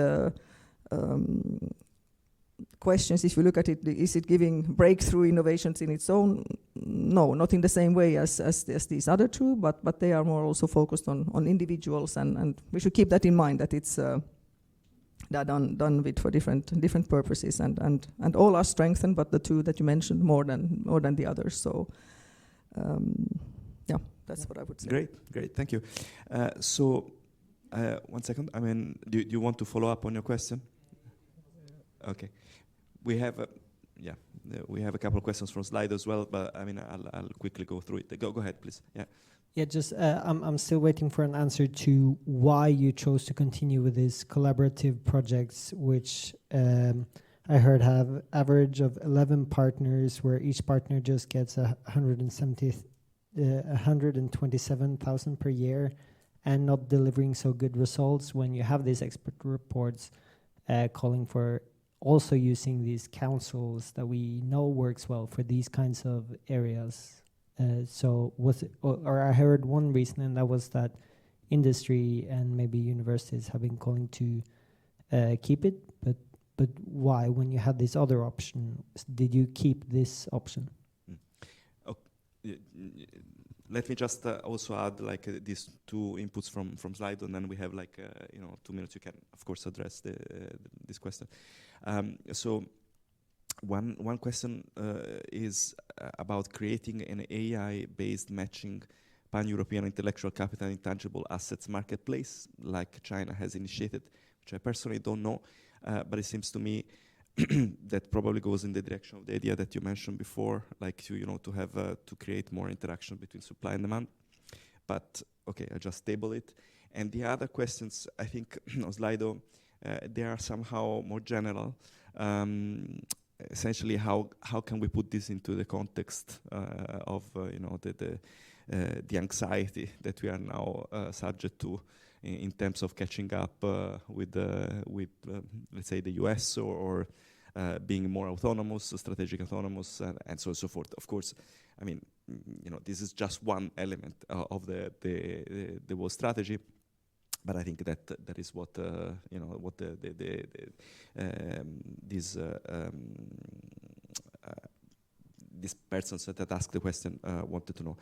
questions. If you look at it, is it giving breakthrough innovations in its own? No, not in the same way as these other two, but they are more also focused on individuals, and we should keep that in mind, that it's they're done with for different purposes, and all are strengthened, but the two that you mentioned more than the others. So that's what I would say. Great, thank you. So 1 second. I mean, do you want to follow up on your question? Okay. We have a couple of questions from Slido as well, but I mean, I'll quickly go through it. Go ahead, please. Yeah. Yeah, just I'm still waiting for an answer to why you chose to continue with these collaborative projects, which I heard have average of 11 partners, where each partner just gets 127,000 per year, and not delivering so good results. When you have these expert reports calling for also using these councils that we know works well for these kinds of areas. So was it, or I heard one reason, and that was that industry and maybe universities have been calling to keep it, but why, when you had this other option, did you keep this option? Let me just also add these two inputs from Slido, and then we have 2 minutes. You can of course address this question. So one question is about creating an AI-based matching pan-European intellectual capital and intangible assets marketplace, like China has initiated, which I personally don't know, but it seems to me that probably goes in the direction of the idea that you mentioned before, to have to create more interaction between supply and demand. But okay, I just table it. And the other questions, I think, on Slido, they are somehow more general. essentially how can we put this into the context of the anxiety that we are now subject to in terms of catching up with let's say the US or being more autonomous, strategic autonomous, and so on and so forth. Of course, I mean, this is just one element of the whole strategy. But I think that is what what these persons that asked the question wanted to know.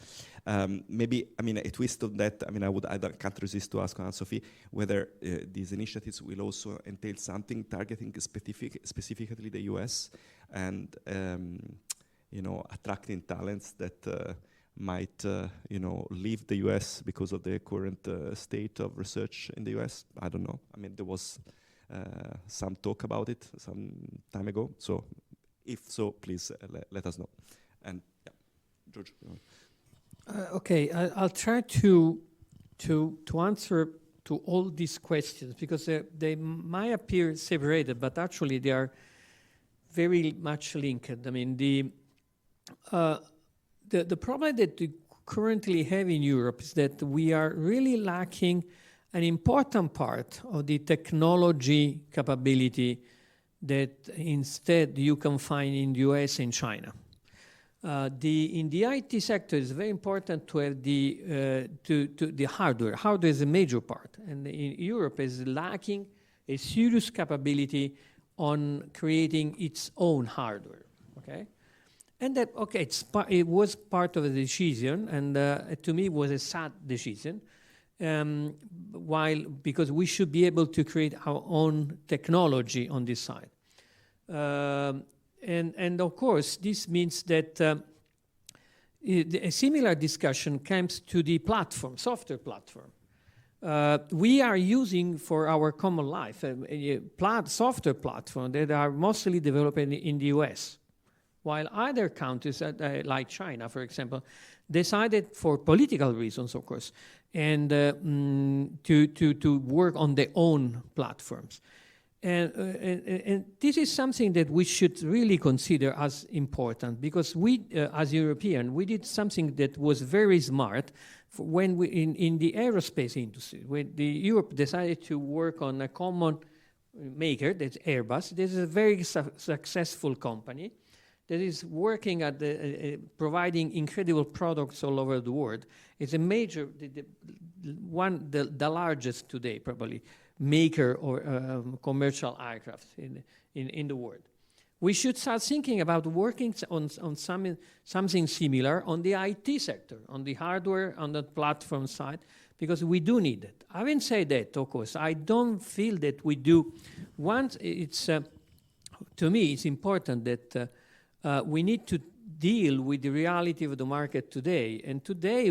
Maybe, I mean, a twist of that. I mean, I can't resist to ask Anne-Sophie whether these initiatives will also entail something targeting specifically the US and attracting talents that might leave the US because of the current state of research in the US. I don't know. I mean, there was some talk about it some time ago. So if so, please let us know. And yeah, George. Okay, I'll try to answer to all these questions because they might appear separated, but actually they are very much linked. I mean, the problem that we currently have in Europe is that we are really lacking an important part of the technology capability that instead you can find in the US and China. In the IT sector, it's very important to have the hardware. Hardware is a major part, and in Europe is lacking a serious capability on creating its own hardware. Okay. And that, okay, it was part of the decision, and to me it was a sad decision, because we should be able to create our own technology on this side. And of course, this means that a similar discussion comes to the platform, software platform. We are using for our common life a software platform that are mostly developed in the US. While other countries, like China, for example, decided for political reasons, of course, and to work on their own platforms. And this is something that we should really consider as important because we, as European, we did something that was very smart when we, in the aerospace industry, when Europe decided to work on a common maker, that's Airbus. This is a very successful company that is working at providing incredible products all over the world. It's a major, the largest today, probably, maker or commercial aircraft in the world. We should start thinking about working on something similar on the IT sector, on the hardware, on the platform side, because we do need it. Having said that, of course, I don't feel that we do. Once it's, to me, it's important that we need to deal with the reality of the market today. And today,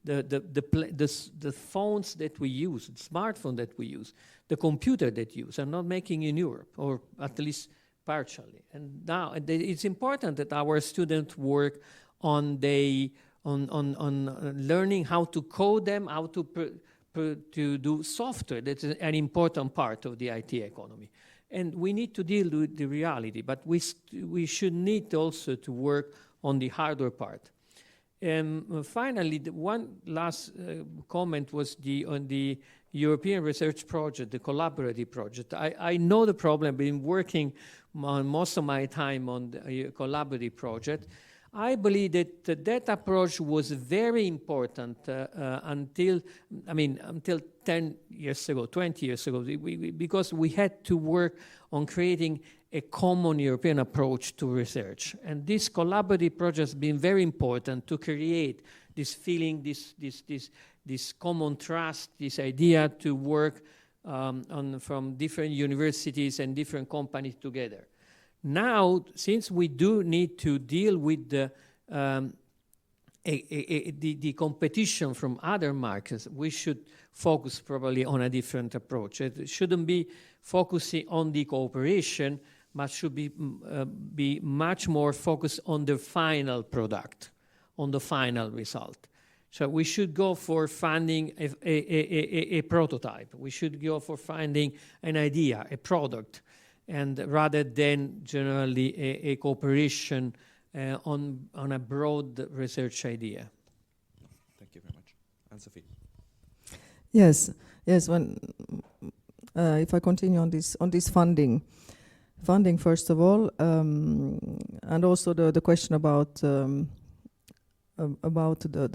the phones that we use, the smartphone that we use, the computer that we use are not making in Europe, or at least partially. And now it's important that our students work on learning how to code them, how to do software. That's an important part of the IT economy. And we need to deal with the reality, but we should need also to work on the hardware part. And finally, one last comment was on the European research project, the collaborative project. I know the problem. I've been working on most of my time on the collaborative project. I believe that that approach was very important until 10 years ago, 20 years ago, because we had to work on creating a common European approach to research. And this collaborative project has been very important to create this feeling, this common trust, this idea to work from different universities and different companies together. Now, since we do need to deal with the competition from other markets, we should focus probably on a different approach. It shouldn't be focusing on the cooperation, but should be much more focused on the final product, on the final result. So we should go for finding a prototype. We should go for finding an idea, a product. and rather than generally a cooperation on a broad research idea. Thank you very much. Anne-Sophie. Yes, yes. When if I continue on this funding first of all, and also the question about the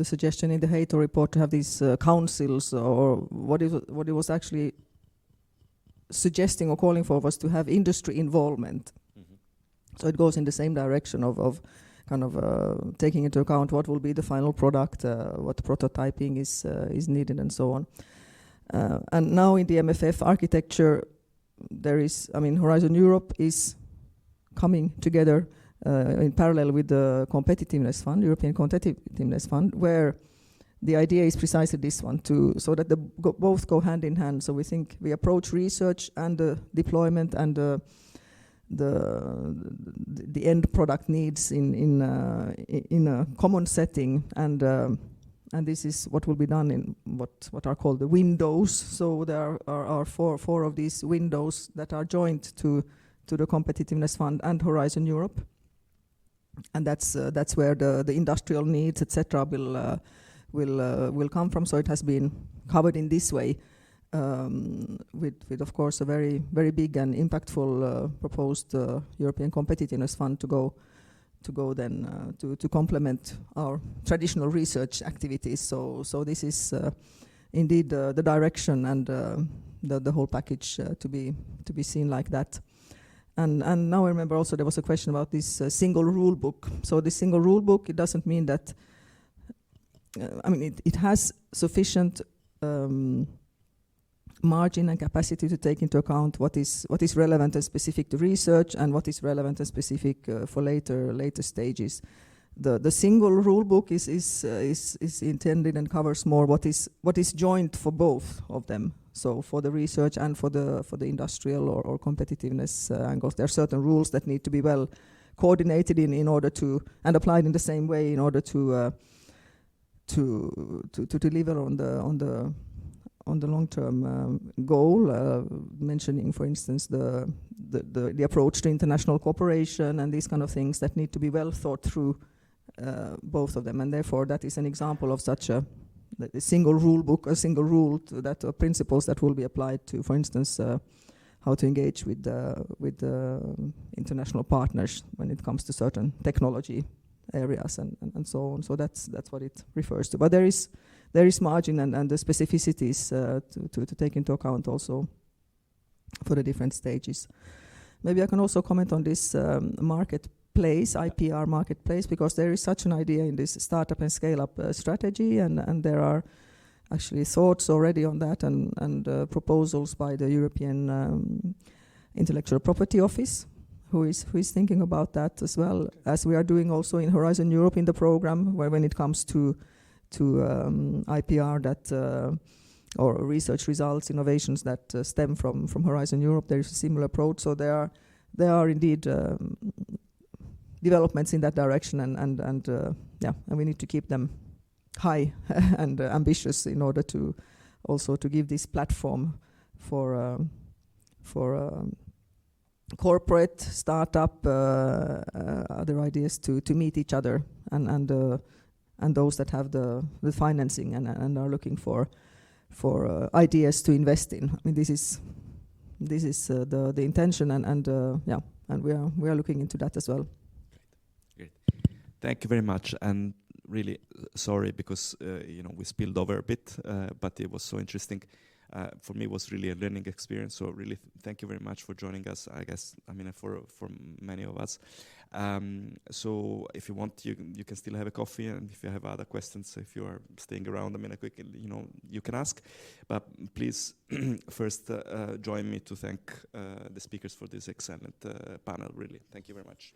suggestion in the Hato report to have these councils, or what it was actually suggesting or calling for was to have industry involvement. Mm-hmm. So it goes in the same direction of kind of taking into account what will be the final product, what prototyping is needed, and so on. And now in the MFF architecture, there is, I mean, Horizon Europe is coming together in parallel with the Competitiveness Fund, European Competitiveness Fund, where the idea is precisely this one, so that both go hand in hand. So we think we approach research and the deployment and the end product needs in a common setting, and this is what will be done in what are called the windows. So there are four of these windows that are joined to the Competitiveness Fund and Horizon Europe, and that's where the industrial needs, etc., will come from. So it has been covered in this way, with of course a very very big and impactful proposed European Competitiveness Fund to go then to complement our traditional research activities. So this is indeed the direction, and the whole package to be seen like that. And now I remember also there was a question about this single rule book. So the single rule book, it doesn't mean that I mean it has sufficient margin and capacity to take into account what is relevant and specific to research and what is relevant and specific for later stages. The single rule book is intended and covers more what is joint for both of them. So for the research and for the industrial or competitiveness angles, there are certain rules that need to be well coordinated in order to, and applied in the same way in order to deliver on the long-term goal, mentioning, for instance, the approach to international cooperation and these kind of things that need to be well thought through, both of them. And therefore, that is an example of such a single rule book, a single rule that principles that will be applied to, for instance, how to engage with international partners when it comes to certain technology areas and so on. So that's what it refers to. But there is margin and the specificities to take into account also for the different stages. Maybe I can also comment on this marketplace, IPR marketplace, because there is such an idea in this startup and scale-up strategy, and there are actually thoughts already on that and proposals by the European Intellectual Property Office, who is thinking about that as well, as we are doing also in Horizon Europe in the program, where when it comes to IPR that or research results, innovations that stem from Horizon Europe, there is a similar approach. So there are indeed developments in that direction, and we need to keep them high and ambitious in order to also to give this platform for corporate, startup, other ideas to meet each other, and those that have the financing and are looking for ideas to invest in. I mean, this is the intention, and we are looking into that as well. Great. Thank you very much, and really sorry because we spilled over a bit, but it was so interesting. For me, it was really a learning experience. So really, thank you very much for joining us. For many of us. So if you want, you can still have a coffee, and if you have other questions, if you are staying around, you can ask. But please, first join me to thank the speakers for this excellent panel. Really, thank you very much.